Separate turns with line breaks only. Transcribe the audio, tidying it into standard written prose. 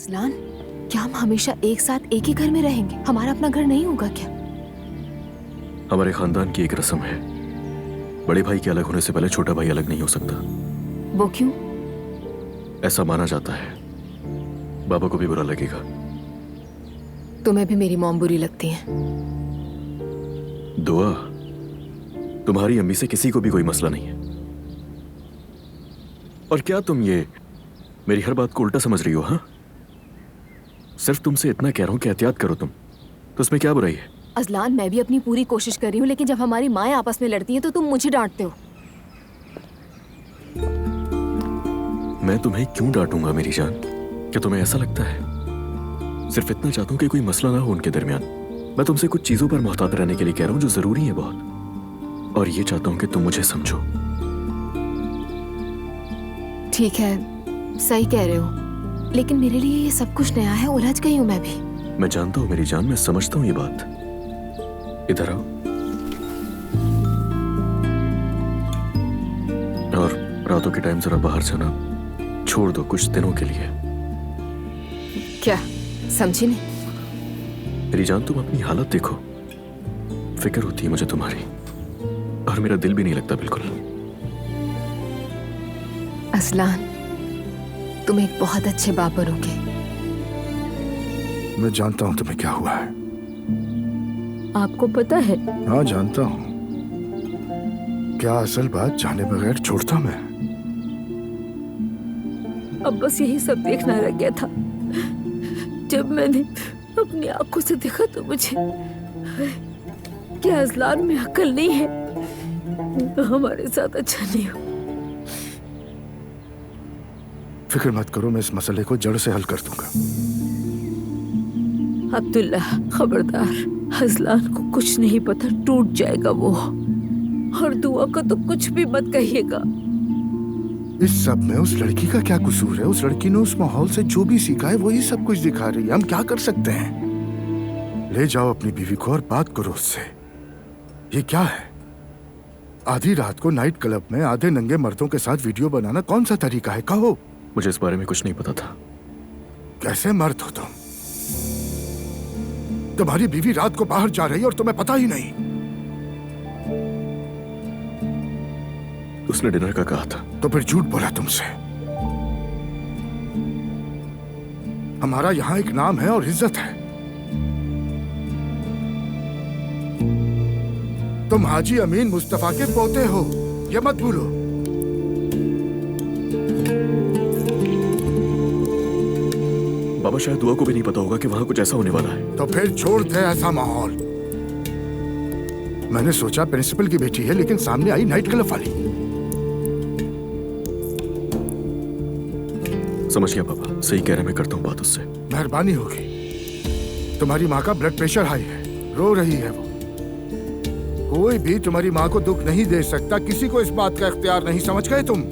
Azlan, क्या हम हमेशा एक साथ एक ही घर में रहेंगे? हमारा अपना घर नहीं होगा क्या?
हमारे खानदान की एक रस्म है, बड़े भाई के अलग होने से पहले छोटा भाई अलग नहीं हो सकता।
वो क्यों?
ऐसा माना जाता है। बाबा को भी बुरा लगेगा।
तुम्हें भी मेरी मॉम बुरी लगती है।
दुआ, तुम्हारी अम्मी से किसी को भी कोई मसला नहीं है। और क्या तुम ये मेरी हर बात को उल्टा समझ रही हो? हाँ, सिर्फ तुमसे इतना कह रहा हूं कि एहतियात करो तुम, तो उसमें क्या बुराई है?
अजलान, मैं भी अपनी पूरी कोशिश कर रही हूँ, लेकिन जब हमारी माएं आपस में लड़ती हैं तो तुम मुझे डांटते हो।
मैं तुम्हें क्यों डांटूंगा मेरी जान? क्या तुम्हें ऐसा लगता है? सिर्फ इतना चाहता हूं कि कोई मसला ना हो उनके दरमियान। मैं तुमसे कुछ चीजों पर मोहतात रहने के लिए कह रहा हूं जो जरूरी है बहुत, और ये चाहता हूं कि तुम मुझे समझो।
ठीक है, सही कह रहे हो, लेकिन मेरे लिए ये सब कुछ नया है, उलझ गई हूँ मैं भी।
मैं जानता हूं मेरी जान, मैं समझता हूं ये बात। इधर आओ और रातों के टाइम जरा बाहर जाना छोड़ दो कुछ दिनों के लिए।
क्या समझी नहीं?
मेरी जान, तुम अपनी हालत देखो। फिक्र होती है मुझे तुम्हारी, और मेरा दिल भी नहीं लगता बिल्कुल।
अजलान, तुम एक बहुत अच्छे बाप बनोगे।
मैं जानता हूं तुम्हें क्या हुआ है।
आपको पता है?
हाँ, जानता हूं। क्या असल बात जाने बगैर छोड़ता मैं?
अब बस यही सब देखना रह गया था। जब मैंने अपनी आंखों से देखा तो मुझे, क्या अजलान में अक्ल नहीं है? हमारे साथ अच्छा नहीं हो।
फिक्र मत करो, मैं इस मसले को जड़ से हल कर दूंगा।
अब्दुल्ला, खबरदार, अजलान को कुछ नहीं पता, टूट जाएगा वो। और दुआ को तो कुछ भी मत कहिएगा।
इस सब में उस लड़की का क्या कसूर है? उस लड़की ने उस माहौल से जो भी सीखा है वही सब कुछ दिखा रही है। हम क्या कर सकते हैं? ले जाओ अपनी बीवी को और बात करो उससे। ये क्या है? आधी रात को नाइट क्लब में आधे नंगे मर्दों के साथ वीडियो बनाना कौन सा तरीका है? कहो।
मुझे इस बारे में कुछ नहीं पता था।
कैसे मर्द हो तुम? तुम्हारी बीवी रात को बाहर जा रही है और तुम्हें पता ही नहीं।
उसने डिनर का कहा था।
तो फिर झूठ बोला तुमसे। हमारा यहां एक नाम है और इज्जत है। तुम हाजी अमीन मुस्तफा के पोते हो, ये मत भूलो।
बाबा, शायद दुआ को भी नहीं पता होगा कि वहां कुछ ऐसा होने वाला है।
तो फिर छोड़ दे ऐसा माहौल। मैंने सोचा प्रिंसिपल की बेटी है, लेकिन सामने आई नाइट क्लब वाली।
समझ गया पापा, सही कह रहे, मैं करता हूँ बात उससे।
मेहरबानी होगी। तुम्हारी माँ का ब्लड प्रेशर हाई है, रो रही है वो। कोई भी तुम्हारी माँ को दुख नहीं दे सकता। किसी को इस बात का इख्तियार नहीं, समझ गए तुम?